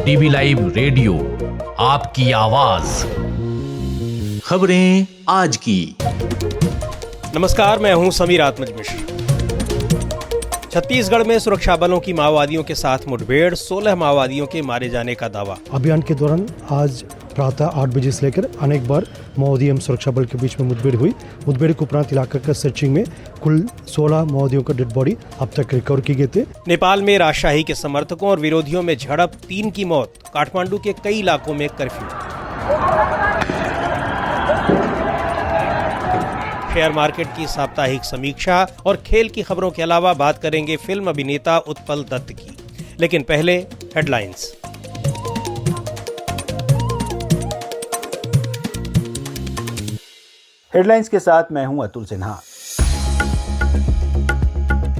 DV live radio, आपकी आवाज। खबरें आज की। नमस्कार, मैं हूं समीर आत्मज मिश्र। छत्तीसगढ़ में सुरक्षा बलों की माओवादियों के साथ मुठभेड़, 16 माओवादियों के मारे जाने का दावा। अभियान के दौरान आज प्रातः 8 बजे से लेकर अनेक बार माओवादी एवं सुरक्षा बल के बीच में मुठभेड़ हुई। मुठभेड़ के उपरांत इलाका का सर्चिंग में कुल 16 माओवादियों का डेड बॉडी अब तक रिकवर की गए थे। नेपाल में राजशाही के समर्थकों और विरोधियों में झड़प, 3 की मौत। काठमांडू के कई इलाकों में कर्फ्यू। शेयर मार्केट की साप्ताहिक समीक्षा और खेल की खबरों के अलावा बात करेंगे फिल्म अभिनेता उत्पल दत्त की। लेकिन पहले हेडलाइंस। हेडलाइंस के साथ मैं हूं अतुल सिन्हा।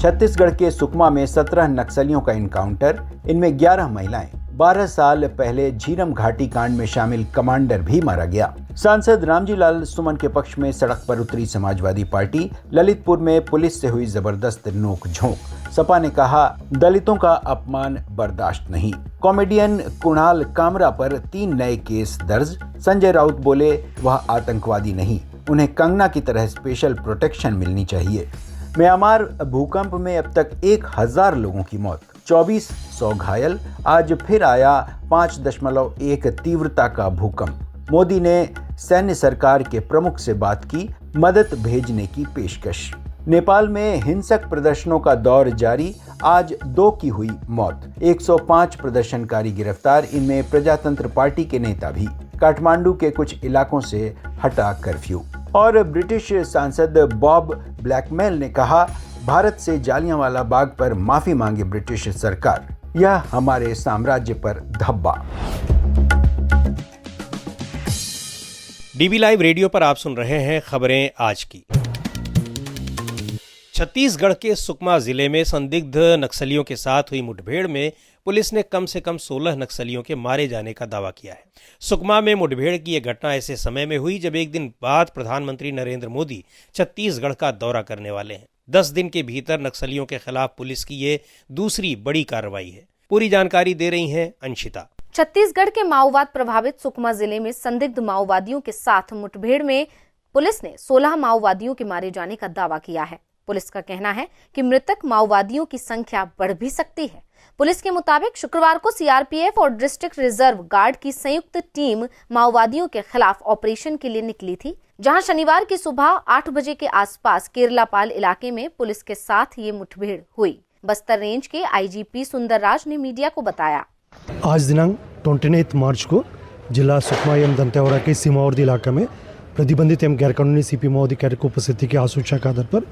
छत्तीसगढ़ के सुकमा में 17 नक्सलियों का इनकाउंटर, इनमें 11 महिलाएं। 12 साल पहले झीरम घाटी कांड में शामिल कमांडर भी मारा गया। सांसद रामजी लाल सुमन के पक्ष में सड़क पर उतरी समाजवादी पार्टी। ललितपुर में पुलिस से हुई जबरदस्त नोक-झोंक। सपा ने कहा, दलितों का अपमान बर्दाश्त नहीं। कॉमेडियन कुणाल कामरा पर 3 नए केस दर्ज। संजय राउत बोले, वह आतंकवादी नहीं, उन्हें कंगना की तरह स्पेशल प्रोटेक्शन मिलनी चाहिए। म्यांमार भूकंप में अब तक 1000 लोगों की मौत, 2400 घायल। आज फिर आया 5.1 तीव्रता का भूकंप। मोदी ने सैन्य सरकार के प्रमुख से बात की, मदद भेजने की पेशकश। नेपाल में हिंसक प्रदर्शनों का दौर जारी, आज 2 की हुई मौत। 105 प्रदर्शनकारी गिरफ्तार, इनमें प्रजातंत्र पार्टी के नेता भी। काठमांडू के कुछ इलाकों से हटा कर्फ्यू। और ब्रिटिश सांसद बॉब ब्लैकमेल ने कहा, भारत से जालियांवाला बाग पर माफी मांगे ब्रिटिश सरकार, यह हमारे साम्राज्य पर धब्बा। डीवी लाइव रेडियो पर आप सुन रहे हैं खबरें आज की। छत्तीसगढ़ के सुकमा जिले में संदिग्ध नक्सलियों के साथ हुई मुठभेड़ में पुलिस ने कम से कम 16 नक्सलियों के मारे जाने का दावा किया है। सुकमा में मुठभेड़ की यह घटना ऐसे समय में हुई जब एक दिन बाद प्रधानमंत्री नरेंद्र मोदी छत्तीसगढ़ का दौरा करने वाले हैं। 10 दिन के भीतर नक्सलियों के खिलाफ पुलिस की ये दूसरी बड़ी कार्रवाई है। पूरी जानकारी दे रही हैं अंशिता। छत्तीसगढ़ के माओवाद प्रभावित सुकमा जिले में संदिग्ध माओवादियों के साथ मुठभेड़ में पुलिस ने 16 माओवादियों के मारे जाने का दावा किया है। पुलिस का कहना है कि मृतक माओवादियों की संख्या बढ़ भी सकती है। पुलिस के मुताबिक शुक्रवार को सीआरपीएफ और डिस्ट्रिक्ट रिजर्व गार्ड की संयुक्त टीम माओवादियों के खिलाफ ऑपरेशन के लिए निकली थी, जहां शनिवार की सुबह 8 बजे के आसपास केरलापाल इलाके में पुलिस के साथ ये मुठभेड़ हुई। बस्तर रेंज के आईजीपी सुंदरराज ने मीडिया को बताया, आज दिनांक 29 मार्च को जिला सुकमा एवं दंतेवाड़ा के सीमावर्ती इलाका में प्रतिबंधित एवं गैरकानूनी सीपी माओवादी कैडर की उपस्थिति की आशंका के आधार पर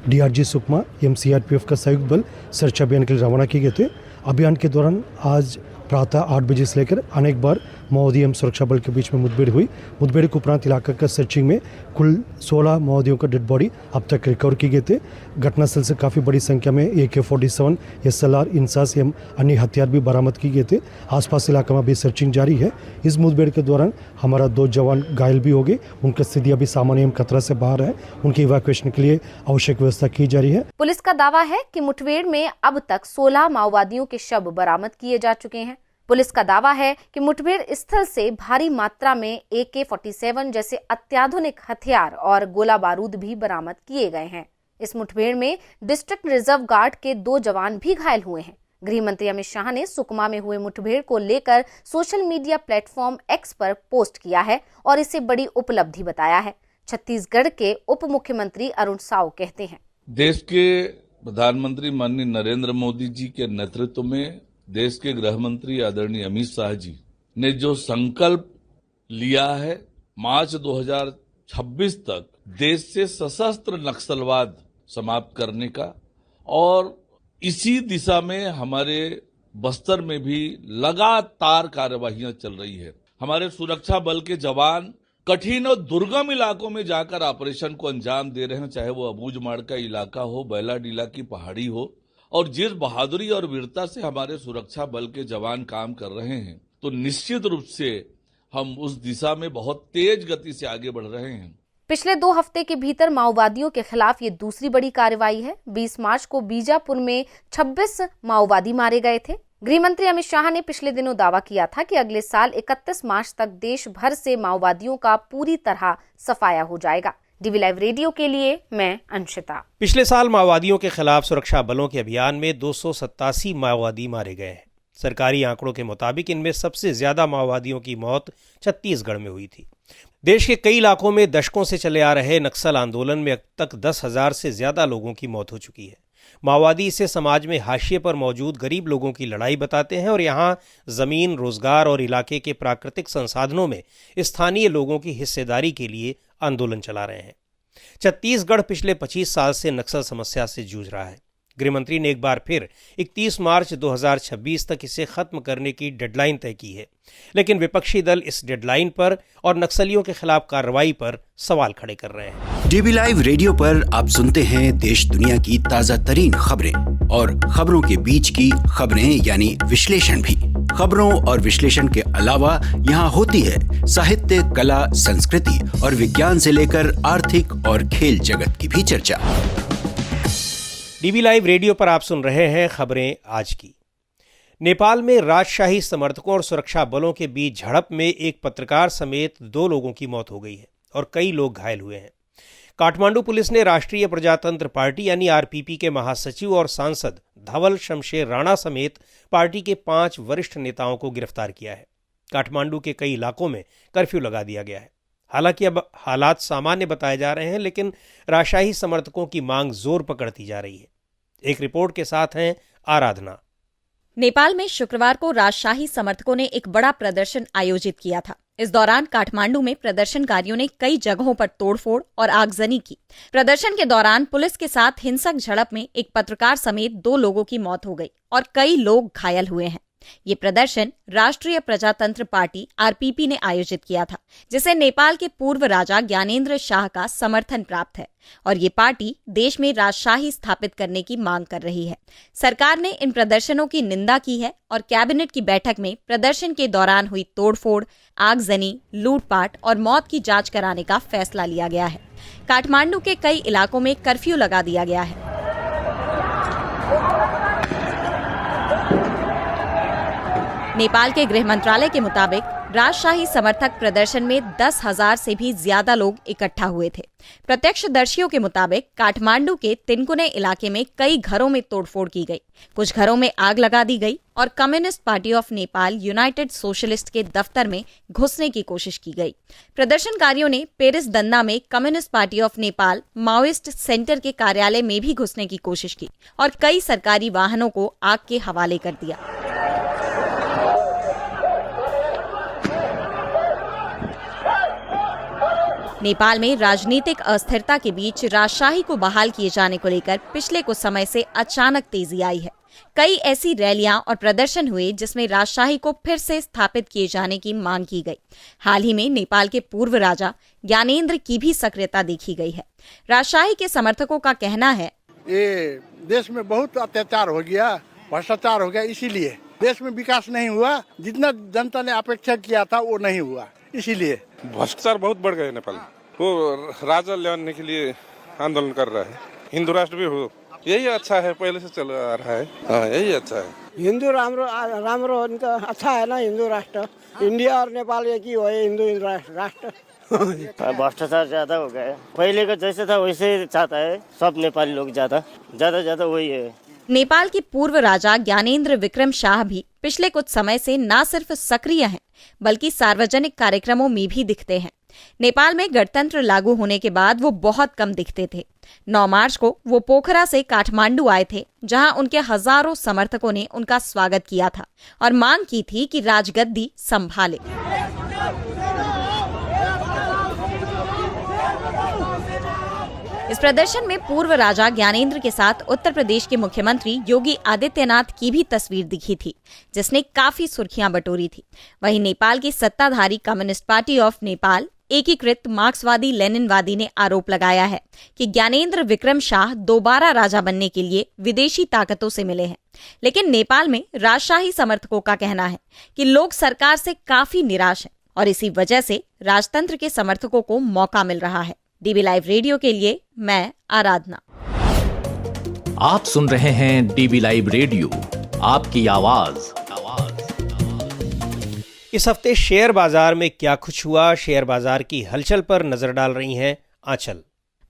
डीआरजी सुकमा एवं सीआरपीएफ का संयुक्त बल सर्च अभियान के लिए रवाना किए गए थे। अभियान के दौरान आज प्रातः 8 बजे से लेकर अनेक बार माओवादी एवं सुरक्षा बल के बीच में मुठभेड़ हुई। मुठभेड़ के उपरांत इलाका का सर्चिंग में कुल 16 माओवादियों का डेड बॉडी अब तक रिकवर की गए थे। घटनास्थल से काफ़ी बड़ी संख्या में AK-47, SLR, इंसास एवं अन्य हथियार भी बरामद किए गए थे। आसपास इलाका में अभी सर्चिंग जारी है। इस मुठभेड़ के दौरान हमारा 2 जवान घायल भी हो गए। उनकी स्थिति अभी सामान्य एवं खतरा से बाहर है। उनकी इवैक्यूएशन के लिए आवश्यक व्यवस्था की जा रही है। पुलिस का दावा है कि मुठभेड़ में अब तक 16 माओवादियों के शव बरामद किए जा चुके हैं। पुलिस का दावा है कि मुठभेड़ स्थल से भारी मात्रा में AK-47 जैसे अत्याधुनिक हथियार और गोला बारूद भी बरामद किए गए हैं। इस मुठभेड़ में डिस्ट्रिक्ट रिजर्व गार्ड के 2 जवान भी घायल हुए हैं। गृह मंत्री अमित शाह ने सुकमा में हुए मुठभेड़ को लेकर सोशल मीडिया प्लेटफॉर्म X पर पोस्ट किया है और इसे बड़ी उपलब्धि बताया है। छत्तीसगढ़ के उप मुख्यमंत्री अरुण साव कहते हैं, देश के प्रधानमंत्री माननीय नरेंद्र मोदी जी के नेतृत्व में देश के गृह मंत्री आदरणीय अमित शाह जी ने जो संकल्प लिया है, मार्च 2026 तक देश से सशस्त्र नक्सलवाद समाप्त करने का, और इसी दिशा में हमारे बस्तर में भी लगातार कार्यवाहियां चल रही है। हमारे सुरक्षा बल के जवान कठिन और दुर्गम इलाकों में जाकर ऑपरेशन को अंजाम दे रहे हैं, चाहे वो अबूझमाड़ का इलाका हो, बैलाडीला की पहाड़ी हो। और जिस बहादुरी और वीरता से हमारे सुरक्षा बल के जवान काम कर रहे हैं, तो निश्चित रूप से हम उस दिशा में बहुत तेज गति से आगे बढ़ रहे हैं। पिछले 2 हफ्ते के भीतर माओवादियों के खिलाफ ये दूसरी बड़ी कार्रवाई है। 20 मार्च को बीजापुर में 26 माओवादी मारे गए थे। गृह मंत्री अमित शाह ने पिछले दिनों दावा किया था कि अगले साल 31 मार्च तक देश भर से माओवादियों का पूरी तरह सफाया हो जाएगा। डीवी लाइव रेडियो के लिए मैं अंशिता। पिछले साल माओवादियों के खिलाफ सुरक्षा बलों के अभियान में 287 माओवादी मारे गए हैं। सरकारी आंकड़ों के मुताबिक इनमें सबसे ज्यादा माओवादियों की मौत छत्तीसगढ़ में हुई थी। देश के कई इलाकों में दशकों से चले आ रहे नक्सल आंदोलन में अब तक 10,000 से ज्यादा लोगों की मौत हो चुकी है। माओवादी इसे समाज में हाशिए पर मौजूद गरीब लोगों की लड़ाई बताते हैं और यहाँ जमीन, रोजगार और इलाके के प्राकृतिक संसाधनों में स्थानीय लोगों की हिस्सेदारी के लिए आंदोलन चला रहे हैं। छत्तीसगढ़ पिछले 25 साल से नक्सल समस्या से जूझ रहा है। गृहमंत्री ने एक बार फिर 31 मार्च 2026 तक इसे खत्म करने की डेडलाइन तय की है, लेकिन विपक्षी दल इस डेडलाइन पर और नक्सलियों के खिलाफ कार्रवाई पर सवाल खड़े कर रहे हैं। डीवी लाइव रेडियो पर आप सुनते हैं देश दुनिया की ताजा तरीन खबरें और खबरों के बीच की खबरें यानी विश्लेषण भी। खबरों और विश्लेषण के अलावा यहाँ होती है साहित्य, कला, संस्कृति और विज्ञान से लेकर आर्थिक और खेल जगत की भी चर्चा। डीवी लाइव रेडियो पर आप सुन रहे हैं खबरें आज की। नेपाल में राजशाही समर्थकों और सुरक्षा बलों के बीच झड़प में एक पत्रकार समेत 2 लोगों की मौत हो गई है और कई लोग घायल हुए हैं। काठमांडू पुलिस ने राष्ट्रीय प्रजातंत्र पार्टी यानी आरपीपी के महासचिव और सांसद धवल शमशेर राणा समेत पार्टी के 5 वरिष्ठ नेताओं को गिरफ्तार किया है। काठमांडू के कई इलाकों में कर्फ्यू लगा दिया गया है। हालांकि अब हालात सामान्य बताए जा रहे हैं, लेकिन राजशाही समर्थकों की मांग जोर पकड़ती जा रही है। एक रिपोर्ट के साथ हैं आराधना। नेपाल में शुक्रवार को राजशाही समर्थकों ने एक बड़ा प्रदर्शन आयोजित किया था। इस दौरान काठमांडू में प्रदर्शनकारियों ने कई जगहों पर तोड़फोड़ और आगजनी की। प्रदर्शन के दौरान पुलिस के साथ हिंसक झड़प में एक पत्रकार समेत 2 लोगों की मौत हो गई और कई लोग घायल हुए हैं। ये प्रदर्शन राष्ट्रीय प्रजातंत्र पार्टी आरपीपी ने आयोजित किया था, जिसे नेपाल के पूर्व राजा ज्ञानेन्द्र शाह का समर्थन प्राप्त है और ये पार्टी देश में राजशाही स्थापित करने की मांग कर रही है। सरकार ने इन प्रदर्शनों की निंदा की है और कैबिनेट की बैठक में प्रदर्शन के दौरान हुई तोड़फोड़, आगजनी, लूटपाट और मौत की जांच कराने का फैसला लिया गया है। काठमांडू के कई इलाकों में कर्फ्यू लगा दिया गया है। नेपाल के गृह मंत्रालय के मुताबिक राजशाही समर्थक प्रदर्शन में 10,000 से भी ज्यादा लोग इकट्ठा हुए थे। प्रत्यक्षदर्शियों के मुताबिक काठमांडू के तिनकुने इलाके में कई घरों में तोड़फोड़ की गई, कुछ घरों में आग लगा दी गई और communist party of Nepal United socialist के दफ्तर में घुसने की कोशिश की गई। प्रदर्शनकारियों ने पेरिस दन्ना में communist party of Nepal Maoist centre के कार्यालय में भी घुसने की कोशिश की और कई सरकारी वाहनों को आग के हवाले कर दिया। नेपाल में राजनीतिक अस्थिरता के बीच राजशाही को बहाल किए जाने को लेकर पिछले कुछ समय से अचानक तेजी आई है। कई ऐसी रैलियां और प्रदर्शन हुए जिसमें राजशाही को फिर से स्थापित किए जाने की मांग की गई। हाल ही में नेपाल के पूर्व राजा ज्ञानेन्द्र की भी सक्रियता देखी गई है। राजशाही के समर्थकों का कहना है, ये देश में बहुत अत्याचार हो गया, भ्रष्टाचार हो गया, इसीलिए देश में विकास नहीं हुआ। जितना जनता ने अपेक्षा किया था वो नहीं हुआ, इसीलिए भ्रष्टाचार बहुत बढ़ गए। नेपाल वो राजा लाने के लिए आंदोलन कर रहा है। हिंदू राष्ट्र भी हो, यही अच्छा है, पहले से चल आ रहा है। हाँ, यही अच्छा है। हिंदू राम्रो हो तो अच्छा है ना। हिंदू राष्ट्र, इंडिया और नेपाल एक ही हो, हिंदू राष्ट्र। भ्रष्टाचार ज्यादा हो गया है, पहले का जैसे था वैसे ही चाहता है सब नेपाली लोग, ज्यादा वही है। नेपाल के पूर्व राजा ज्ञानेन्द्र विक्रम शाह भी पिछले कुछ समय से न सिर्फ सक्रिय हैं, बल्कि सार्वजनिक कार्यक्रमों में भी दिखते हैं। नेपाल में गणतंत्र लागू होने के बाद वो बहुत कम दिखते थे। 9 मार्च को वो पोखरा से काठमांडू आए थे, जहां उनके हजारों समर्थकों ने उनका स्वागत किया था और मांग की थी कि राजगद्दी संभाले। इस प्रदर्शन में पूर्व राजा ज्ञानेन्द्र के साथ उत्तर प्रदेश के मुख्यमंत्री योगी आदित्यनाथ की भी तस्वीर दिखी थी, जिसने काफी सुर्खियां बटोरी थी। वहीं नेपाल की सत्ताधारी कम्युनिस्ट पार्टी ऑफ नेपाल एकीकृत मार्क्सवादी लेनिनवादी ने आरोप लगाया है कि ज्ञानेन्द्र विक्रम शाह दोबारा राजा बनने के लिए विदेशी ताकतों से मिले हैं। लेकिन नेपाल में राजशाही समर्थकों का कहना है कि लोग सरकार से काफी निराश हैं और इसी वजह से राजतंत्र के समर्थकों को मौका मिल रहा है। डीबी लाइव रेडियो के लिए मैं आराधना। आप सुन रहे हैं डीबी लाइव रेडियो, आपकी आवाज। इस हफ्ते शेयर बाजार में क्या कुछ हुआ, शेयर बाजार की हलचल पर नजर डाल रही हैं आंचल।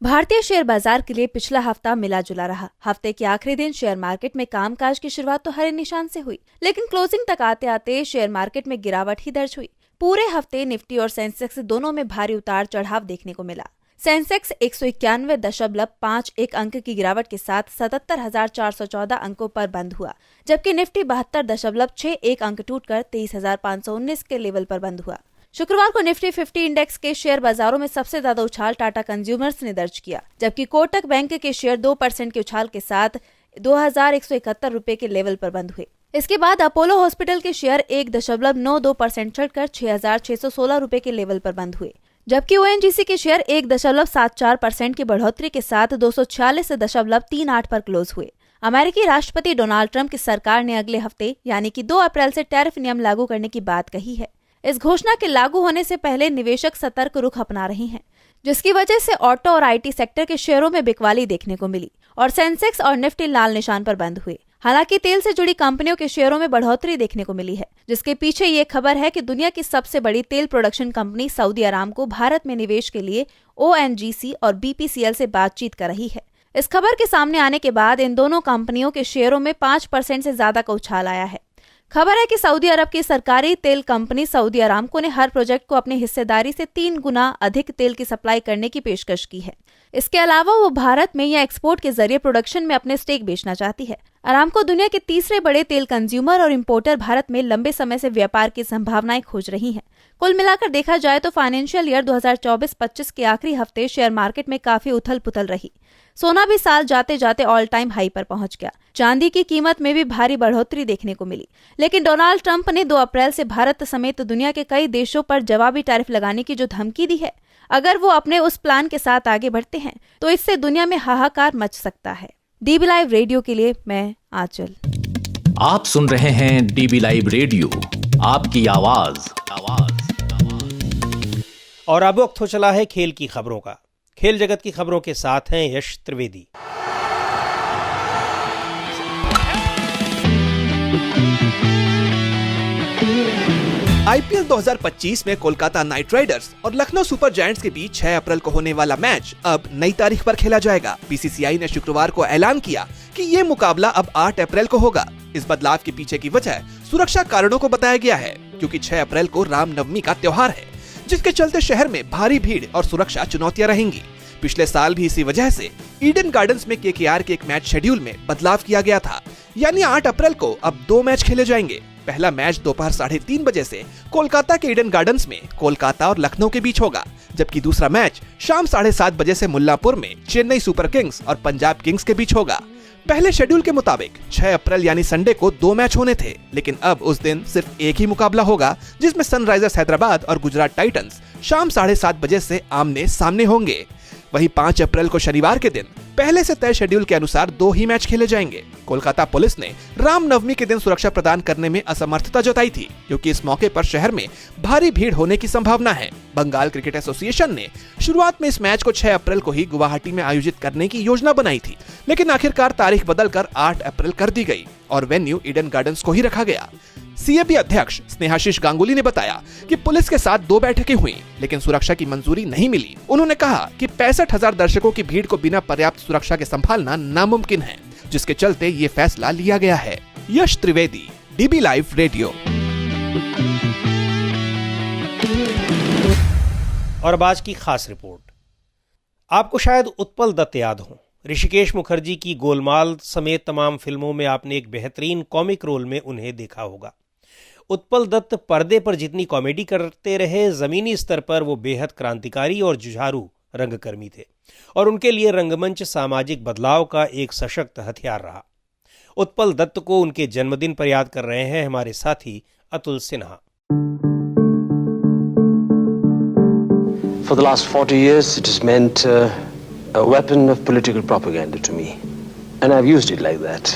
भारतीय शेयर बाजार के लिए पिछला हफ्ता मिला जुला रहा। हफ्ते के आखिरी दिन शेयर मार्केट में कामकाज की शुरुआत तो हरे निशान से हुई, लेकिन क्लोजिंग तक आते आते शेयर मार्केट में गिरावट ही दर्ज हुई। पूरे हफ्ते निफ्टी और सेंसेक्स दोनों में भारी उतार चढ़ाव देखने को मिला। सेंसेक्स 191.51 अंक की गिरावट के साथ 77,414 अंकों पर बंद हुआ, जबकि निफ्टी 72.61 अंक टूटकर 23,519 के लेवल पर बंद हुआ। शुक्रवार को निफ्टी 50 इंडेक्स के शेयर बाजारों में सबसे ज्यादा उछाल टाटा कंज्यूमर्स ने दर्ज किया, जबकि कोटक बैंक के शेयर 2% के उछाल के साथ 2,171 रुपए के लेवल पर बंद हुए। इसके बाद अपोलो हॉस्पिटल के शेयर 1.92% चढ़कर 6,616 रुपए के लेवल पर बंद हुए, जबकि ओएनजीसी के शेयर 1.74% की बढ़ोतरी के साथ 246.38 पर क्लोज हुए। अमेरिकी राष्ट्रपति डोनाल्ड ट्रंप की सरकार ने अगले हफ्ते यानी कि 2 अप्रैल से टैरिफ नियम लागू करने की बात कही है। इस घोषणा के लागू होने से पहले निवेशक सतर्क रुख अपना रहे हैं, जिसकी वजह से ऑटो और आईटी सेक्टर के शेयरों में बिकवाली देखने को मिली और सेंसेक्स और निफ्टी लाल निशान पर बंद हुए। हालांकि तेल से जुड़ी कंपनियों के शेयरों में बढ़ोतरी देखने को मिली है, जिसके पीछे ये खबर है कि दुनिया की सबसे बड़ी तेल production company Saudi Aramco Bharat में निवेश के लिए ओएनजीसी और बीपीसीएल से बातचीत कर रही है। इस खबर के सामने आने के बाद इन दोनों कंपनियों के शेयरों में 5% से ज्यादा का उछाल आया है। खबर है कि सऊदी अरब की सरकारी तेल कंपनी सऊदी अरामको ने हर प्रोजेक्ट को अपनी हिस्सेदारी से 3 गुना अधिक तेल की सप्लाई करने की पेशकश की है। इसके अलावा वो भारत में या एक्सपोर्ट के जरिए प्रोडक्शन में अपने स्टेक बेचना चाहती है। अरामको दुनिया के तीसरे बड़े तेल कंज्यूमर और इंपोर्टर भारत में लंबे समय से व्यापार की संभावनाएं खोज रही हैं। कुल मिलाकर देखा जाए तो फाइनेंशियल ईयर 2024-25 के आखिरी हफ्ते शेयर मार्केट में काफी उथल पुथल रही। सोना भी साल जाते जाते ऑल टाइम हाई पर पहुंच गया। चांदी की कीमत में भी भारी बढ़ोतरी देखने को मिली, लेकिन डोनाल्ड ट्रंप ने 2 अप्रैल से भारत समेत दुनिया के कई देशों पर जवाबी टैरिफ लगाने की जो धमकी दी है, अगर वो अपने उस प्लान के साथ आगे बढ़ते हैं तो इससे दुनिया में हाहाकार मच सकता है। डीबी लाइव रेडियो के लिए मैं आंचल। आप सुन रहे हैं डीबी लाइव रेडियो, आपकी आवाज। और अब वक्त हो चला है खेल की खबरों का। खेल जगत की खबरों के साथ हैं यश त्रिवेदी। आईपीएल 2025 में कोलकाता नाइट राइडर्स और लखनऊ सुपर जायंट्स के बीच 6 अप्रैल को होने वाला मैच अब नई तारीख पर खेला जाएगा। बीसीसीआई ने शुक्रवार को ऐलान किया कि ये मुकाबला अब 8 अप्रैल को होगा। इस बदलाव के पीछे की वजह सुरक्षा कारणों को बताया गया है, क्योंकि 6 अप्रैल को रामनवमी का त्योहार है, जिसके चलते शहर में भारी भीड़ और सुरक्षा चुनौतियां रहेंगी। पिछले साल भी इसी वजह से ईडन गार्डन्स में केकेआर के एक मैच शेड्यूल में बदलाव किया गया था, यानी 8 अप्रैल को अब 2 मैच खेले जाएंगे। पहला मैच दोपहर 3:30 बजे से कोलकाता के ईडन गार्डन्स में कोलकाता और लखनऊ के बीच होगा, जबकि दूसरा मैच शाम 7:30 बजे से मुल्लापुर में चेन्नई सुपर किंग्स और पंजाब किंग्स के बीच होगा। पहले शेड्यूल के मुताबिक 6 अप्रैल यानी संडे को 2 मैच होने थे, लेकिन अब उस दिन सिर्फ एक ही मुकाबला होगा, जिसमें सनराइजर्स हैदराबाद और गुजरात टाइटंस शाम 7:30 बजे से आमने सामने होंगे। वहीं 5 अप्रैल को शनिवार के दिन पहले से तय शेड्यूल के अनुसार 2 ही मैच खेले जाएंगे। कोलकाता पुलिस ने रामनवमी के दिन सुरक्षा प्रदान करने में असमर्थता जताई थी, क्योंकि इस मौके पर शहर में भारी भीड़ होने की संभावना है। बंगाल क्रिकेट एसोसिएशन ने शुरुआत में इस मैच को 6 अप्रैल को ही गुवाहाटी में आयोजित करने की योजना बनाई थी, लेकिन आखिरकार तारीख बदलकर 8 अप्रैल कर दी गई और वेन्यू ईडन गार्डन्स को ही रखा गया। सीएबी अध्यक्ष स्नेहाशीष गांगुली ने बताया कि पुलिस के साथ 2 बैठकें हुई, लेकिन सुरक्षा की मंजूरी नहीं मिली। उन्होंने कहा कि 65,000 दर्शकों की भीड़ को बिना पर्याप्त सुरक्षा के संभालना नामुमकिन है, जिसके चलते ये फैसला लिया गया है। यश त्रिवेदी, डीबी लाइव रेडियो। और अब आज की खास रिपोर्ट। आपको शायद उत्पल दत्त याद हो। ऋषिकेश मुखर्जी की गोलमाल समेत तमाम फिल्मों में आपने एक बेहतरीन कॉमिक रोल में उन्हें देखा होगा। उत्पल दत्त पर्दे पर जितनी कॉमेडी करते रहे, जमीनी स्तर पर वो बेहद क्रांतिकारी और जुझारू रंगकर्मी थे और उनके लिए रंगमंच सामाजिक बदलाव का एक सशक्त हथियार रहा। उत्पल दत्त को उनके जन्मदिन पर याद कर रहे हैं हमारे साथी Atul Sinha. For the last 40 years it has meant a weapon of political propaganda to me, and I've used it like that.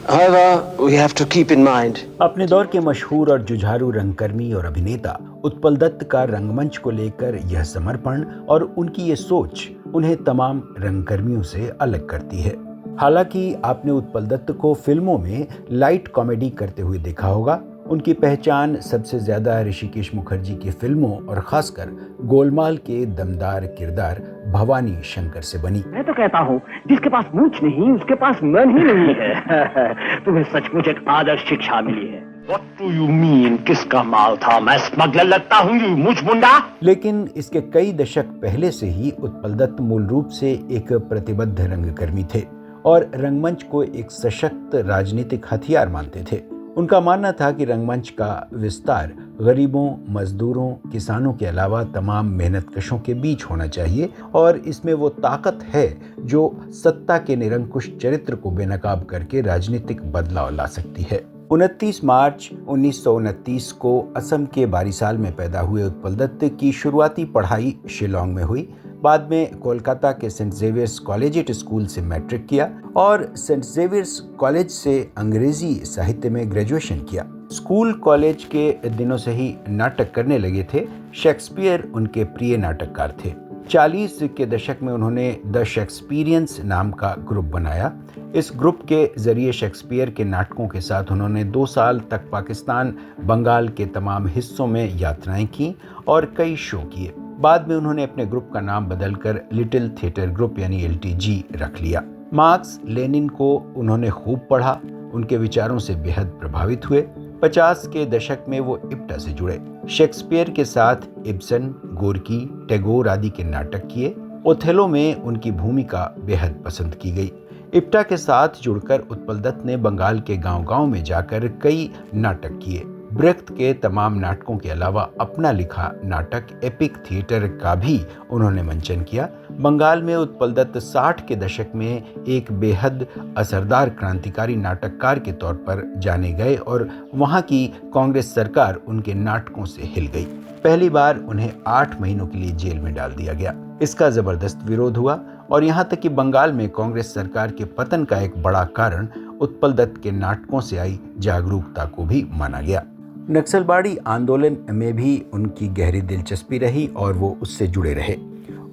However, we have to keep in mind. अपने दौर के मशहूर और जुझारू रंगकर्मी और अभिनेता उत्पल दत्त का रंगमंच को लेकर यह समर्पण और उनकी ये सोच उन्हें तमाम रंगकर्मियों से अलग करती है। हालांकि आपने उत्पल दत्त को फिल्मों में लाइट कॉमेडी करते हुए देखा होगा, उनकी पहचान सबसे ज्यादा ऋषिकेश मुखर्जी की फिल्मों और खासकर गोलमाल के दमदार किरदार भवानी शंकर से बनी। मैं तो कहता हूँ जिसके पास मूंछ नहीं उसके पास मन ही नहीं है। तुम्हें सचमुच एक आदर्श शिक्षा मिली है। What do you mean? किसका माल था? मैं स्मगलर लगता हूँ यू मूंछ मुंडा? लेकिन इसके कई दशक पहले से ही उत्पल दत्त मूल रूप से एक प्रतिबद्ध रंगकर्मी थे और रंगमंच को एक सशक्त राजनीतिक हथियार मानते थे। उनका मानना था कि रंगमंच का विस्तार गरीबों, मजदूरों, किसानों के अलावा तमाम मेहनतकशों के बीच होना चाहिए और इसमें वो ताकत है जो सत्ता के निरंकुश चरित्र को बेनकाब करके राजनीतिक बदलाव ला सकती है। 29 मार्च 1929 को असम के बारिसाल में पैदा हुए उत्पल दत्त की शुरुआती पढ़ाई शिलोंग में हुई। बाद में कोलकाता के सेंट जेवियर्स कॉलेजिएट स्कूल से मैट्रिक किया और सेंट जेवियर्स कॉलेज से अंग्रेजी साहित्य में ग्रेजुएशन किया। स्कूल कॉलेज के दिनों से ही नाटक करने लगे थे। शेक्सपियर उनके प्रिय नाटककार थे। 40 के दशक में उन्होंने द शेक्सपियरियंस नाम का ग्रुप बनाया। इस ग्रुप के जरिए शेक्सपियर के नाटकों के साथ उन्होंने 2 साल तक पाकिस्तान, बंगाल के तमाम हिस्सों में यात्राएं की और कई शो किए। बाद में उन्होंने अपने ग्रुप का नाम बदलकर लिटिल थिएटर ग्रुप यानी LTG रख लिया। मार्क्स, लेनिन को उन्होंने खूब पढ़ा, उनके विचारों से बेहद प्रभावित हुए। 50 के दशक में वो इप्टा से जुड़े। शेक्सपियर के साथ इब्सन, गोर्की, टैगोर आदि के नाटक किए। ओथेलो में उनकी भूमिका बेहद पसंद की गई। इप्टा के साथ जुड़कर उत्पल दत्त ने बंगाल के गांव-गांव में जाकर कई नाटक किए। ब्रेख्त के तमाम नाटकों के अलावा अपना लिखा नाटक एपिक थिएटर का भी उन्होंने मंचन किया। बंगाल में उत्पल दत्त 60 के दशक में एक बेहद असरदार क्रांतिकारी नाटककार के तौर पर जाने गए और वहां की कांग्रेस सरकार उनके नाटकों से हिल गई। पहली बार उन्हें 8 महीनों के लिए जेल में डाल दिया गया। इसका जबरदस्त विरोध हुआ और यहाँ तक कि बंगाल में कांग्रेस सरकार के पतन का एक बड़ा कारण उत्पल दत्त के नाटकों से आई जागरूकता को भी माना गया। नक्सलबाड़ी आंदोलन में भी उनकी गहरी दिलचस्पी रही और वो उससे जुड़े रहे।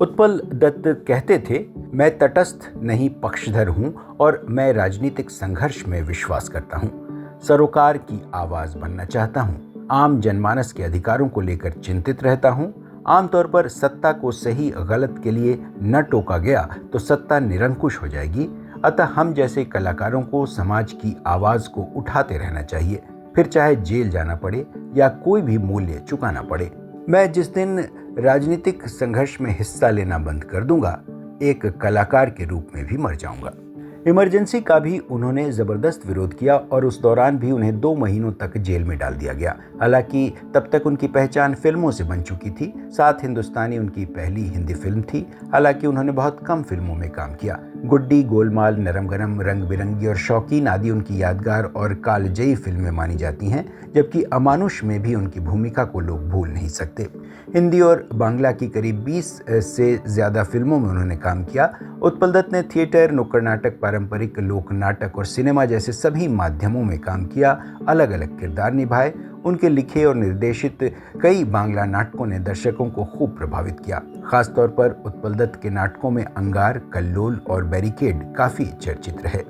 उत्पल दत्त कहते थे, मैं तटस्थ नहीं पक्षधर हूँ और मैं राजनीतिक संघर्ष में विश्वास करता हूँ। सरोकार की आवाज बनना चाहता हूँ। आम जनमानस के अधिकारों को लेकर चिंतित रहता हूँ। आमतौर पर सत्ता को सही गलत के लिए न टोका गया तो सत्ता निरंकुश हो जाएगी। अतः हम जैसे कलाकारों को समाज की आवाज को उठाते रहना चाहिए, फिर चाहे जेल जाना पड़े या कोई भी मूल्य चुकाना पड़े। मैं जिस दिन राजनीतिक संघर्ष में हिस्सा लेना बंद कर दूंगा, एक कलाकार के रूप में भी मर जाऊंगा। इमरजेंसी का भी उन्होंने जबरदस्त विरोध किया और उस दौरान भी उन्हें 2 महीनों तक जेल में डाल दिया गया। हालांकि तब तक उनकी पहचान फिल्मों से बन चुकी थी। 7 हिंदुस्तानी उनकी पहली हिंदी फिल्म थी। हालांकि उन्होंने बहुत कम फिल्मों में काम किया। गुड्डी, गोलमाल, नरम गरम, रंग बिरंगी और शौकीन आदि उनकी यादगार और कालजयी फिल्में मानी जाती हैं, जबकि अमानुष में भी उनकी भूमिका को लोग भूल नहीं सकते। हिंदी और बांग्ला की करीब 20 से ज़्यादा फिल्मों में उन्होंने काम किया। उत्पल दत्त ने थिएटर, नुक्कड़ नाटक, पारंपरिक लोक नाटक और सिनेमा जैसे सभी माध्यमों में काम किया, अलग अलग किरदार निभाए। उनके लिखे और निर्देशित कई बांग्ला नाटकों ने दर्शकों को खूब प्रभावित किया। खासतौर पर उत्पल दत्त के नाटकों में अंगार, कल्लोल और बैरिकेड काफ़ी चर्चित रहे।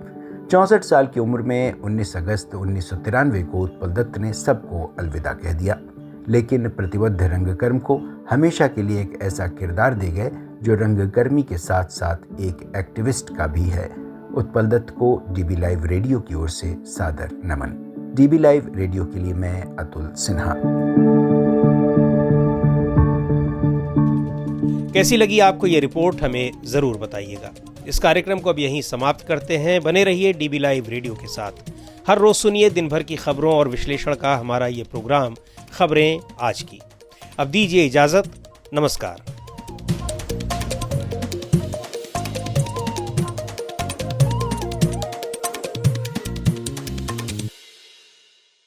64 साल की उम्र में 19 अगस्त 1993 को उत्पल दत्त ने सबको अलविदा कह दिया, लेकिन प्रतिबद्ध रंगकर्म को हमेशा के लिए एक ऐसा किरदार दे गए जो रंगकर्मी के साथ साथ एक एक्टिविस्ट का भी है। उत्पल दत्त को डीबी लाइव रेडियो की ओर से सादर नमन। डीबी लाइव रेडियो के लिए मैं अतुल सिन्हा। कैसी लगी आपको ये रिपोर्ट, हमें जरूर बताइएगा। इस कार्यक्रम को अब यहीं समाप्त करते हैं। बने रहिए डीबी लाइव रेडियो के साथ। हर रोज सुनिए दिन भर की खबरों और विश्लेषण का हमारा ये प्रोग्राम खबरें आज की। अब दीजिए इजाजत। नमस्कार।